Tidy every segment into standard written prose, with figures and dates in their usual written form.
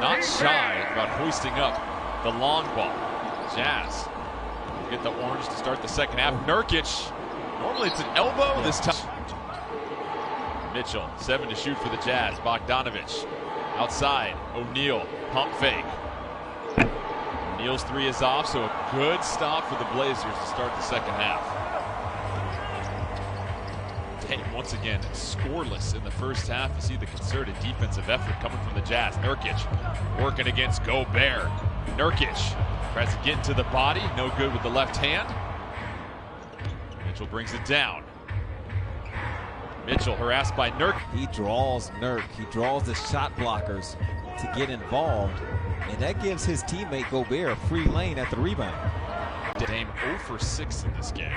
not shy about hoisting up the long ball. Jazz get the orange to start the second half. Nurkic, normally it's an elbow this time. Mitchell, 7 to shoot for the Jazz. Bogdanovic outside. O'Neal, pump fake. O'Neal's 3 is off, so a good stop for the Blazers to start the second half. Dame once again scoreless in the first half. You see the concerted defensive effort coming from the Jazz. Nurkic working against Gobert. Nurkic tries to get into the body, no good with the left hand. Mitchell brings it down. Mitchell harassed by Nurk. He draws Nurk. He draws the shot blockers to get involved, and that gives his teammate Gobert a free lane at the rebound. Dame 0 for 6 in this game.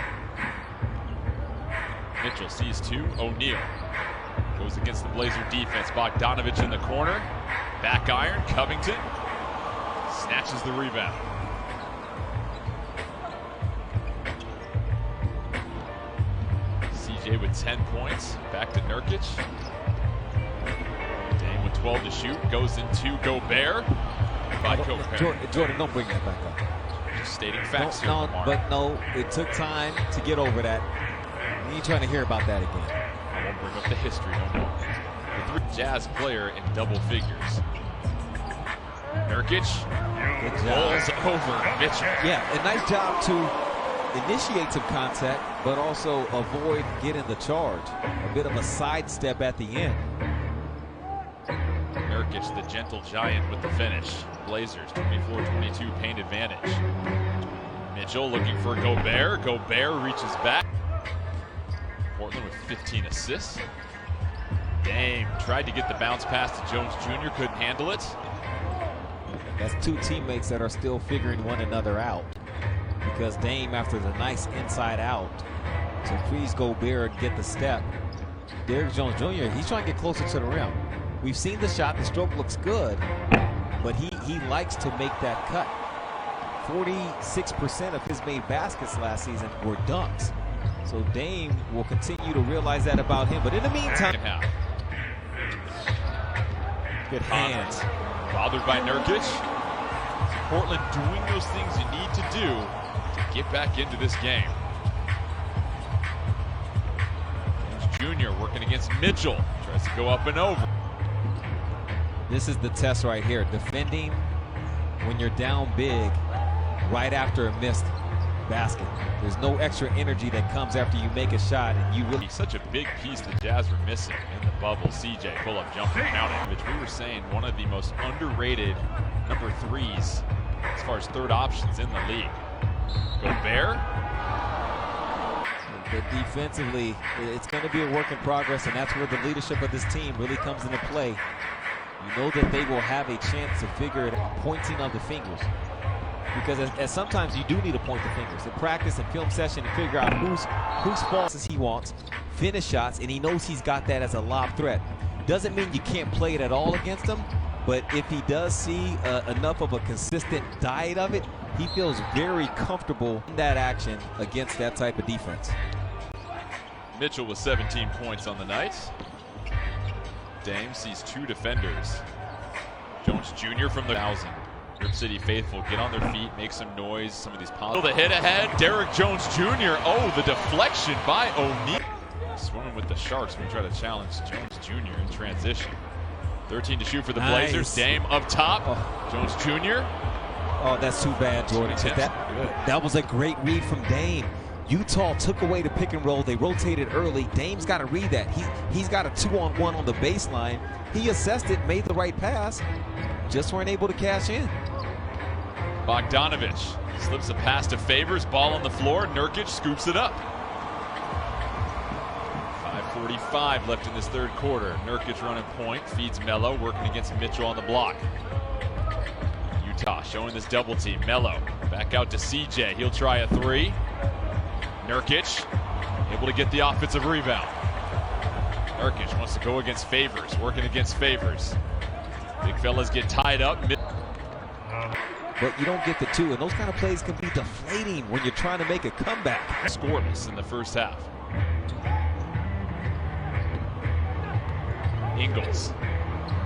Mitchell sees 2. O'Neal goes against the Blazer defense. Bogdanovic in the corner. Back iron. Covington snatches the rebound. CJ with 10 points. Back to Nurkic. Dame with 12 to shoot. Goes into Gobert. By Gobert. Jordan, don't bring that back up. Just stating facts here. No, it took time to get over that. You ain't trying to hear about that again. I won't bring up the history no more. The 3 Jazz player in double figures. Nurkic rolls over Mitchell. Yeah, a nice job to initiate some contact, but also avoid getting the charge. A bit of a sidestep at the end. Nurkic, the gentle giant with the finish. Blazers 24-22 paint advantage. Mitchell looking for Gobert. Gobert reaches back. Portland with 15 assists. Dame tried to get the bounce pass to Jones Jr. Couldn't handle it. That's 2 teammates that are still figuring one another out, because Dame, after the nice inside out to freeze Gobert and get the step, Derrick Jones Jr., he's trying to get closer to the rim. We've seen the shot, the stroke looks good, but he likes to make that cut. 46% of his made baskets last season were dunks. So Dame will continue to realize that about him. But in the meantime, good hands. Bothered by Nurkic. Portland doing those things you need to do to get back into this game. Jones Jr. working against Mitchell. Tries to go up and over. This is the test right here. Defending when you're down big right after a missed basket. There's no extra energy that comes after you make a shot, and you really. Such a big piece the Jazz were missing in the bubble. CJ pull-up jumper counting, which we were saying one of the most underrated number 3s as far as third options in the league. Gobert. But defensively, it's going to be a work in progress, and that's where the leadership of this team really comes into play. You know that they will have a chance to figure it out, pointing of the fingers. Because as sometimes you do need to point the fingers in practice and film session to figure out whose balls he wants, finish shots, and he knows he's got that as a lob threat. Doesn't mean you can't play it at all against him, but if he does see enough of a consistent diet of it, he feels very comfortable in that action against that type of defense. Mitchell with 17 points on the night. Dame sees 2 defenders. Jones Jr. from the 1,000. Rip City faithful get on their feet, make some noise. Some of these positive. The hit ahead, Derrick Jones Jr. Oh, the deflection by O'Neal. Swimming with the Sharks when we try to challenge Jones Jr. in transition. 13 to shoot for the Blazers. Dame up top. Jones Jr. Oh, that's too bad, Jordan. That was a great read from Dame. Utah took away the pick and roll. They rotated early. Dame's got to read that. He's got a 2-on-1 on the baseline. He assessed it, made the right pass. Just weren't able to cash in. Bogdanovic slips a pass to Favors. Ball on the floor. Nurkic scoops it up. 5:45 left in this third quarter. Nurkic running point. Feeds Melo. Working against Mitchell on the block. Utah showing this double team. Melo back out to CJ. He'll try a 3. Nurkic able to get the offensive rebound. Nurkic wants to go against Favors. Working against Favors. Big fellas get tied up. But you don't get the 2, and those kind of plays can be deflating when you're trying to make a comeback. Scoreless in the first half. Ingles,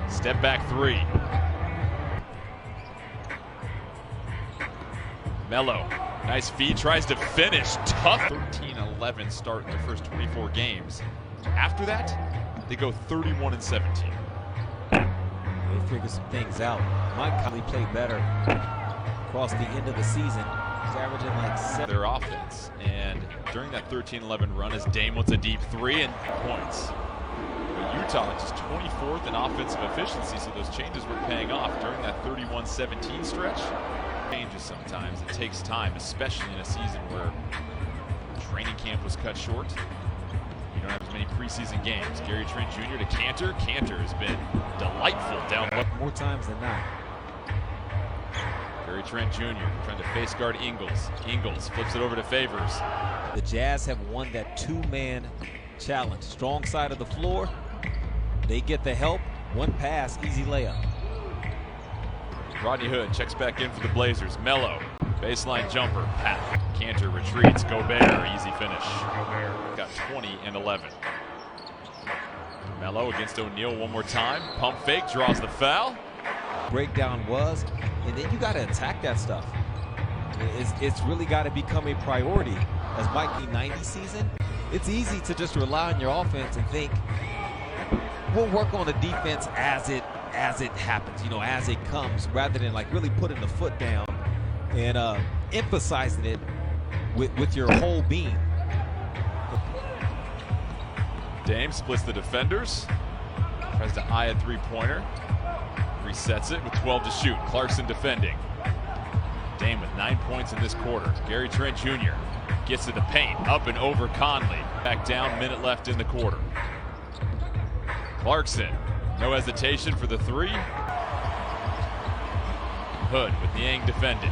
step back 3. Melo, nice feed, tries to finish. Tough 13-11 start in their first 24 games. After that, they go 31-17. They figure some things out. Mike Conley played better across the end of the season. He's averaging like 7. Their offense, and during that 13-11 run, as Dame wants a deep 3 and points. But Utah just 24th in offensive efficiency, so those changes were paying off during that 31-17 stretch. Changes sometimes. It takes time, especially in a season where training camp was cut short. You don't have as many preseason games. Gary Trent Jr. to Kanter. Kanter has been delightful down low. More times than not. Gary Trent Jr. trying to face guard Ingles. Ingles flips it over to Favors. The Jazz have won that two-man challenge. Strong side of the floor. They get the help. One pass, easy layup. Rodney Hood checks back in for the Blazers. Melo, baseline jumper. Pat. Kanter retreats. Gobert, easy finish. Got 20 and 11. Melo against O'Neal one more time. Pump fake, draws the foul. Breakdown was, and then you got to attack that stuff. It's really got to become a priority. As Mike 90 season, it's easy to just rely on your offense and think, we'll work on the defense as it happens, you know, as it comes, rather than like really putting the foot down and emphasizing it with your whole being. Dame splits the defenders, tries to eye a three-pointer, resets it with 12 to shoot. Clarkson defending. Dame with 9 points in this quarter. Gary Trent Jr. gets to the paint, up and over Conley. Back down, minute left in the quarter. Clarkson, no hesitation for the 3. Hood with Niang defending.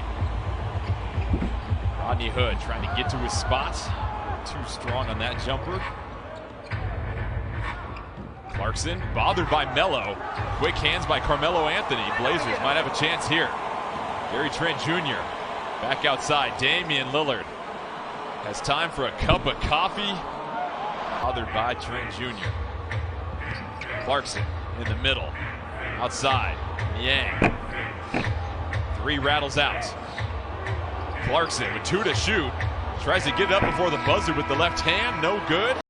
Rodney Hood trying to get to his spot. Too strong on that jumper. Clarkson bothered by Melo. Quick hands by Carmelo Anthony. Blazers might have a chance here. Gary Trent Jr. back outside. Damian Lillard has time for a cup of coffee. Bothered by Trent Jr. Clarkson in the middle. Outside. Niang. 3 rattles out. Clarkson with 2 to shoot. Tries to get it up before the buzzer with the left hand. No good.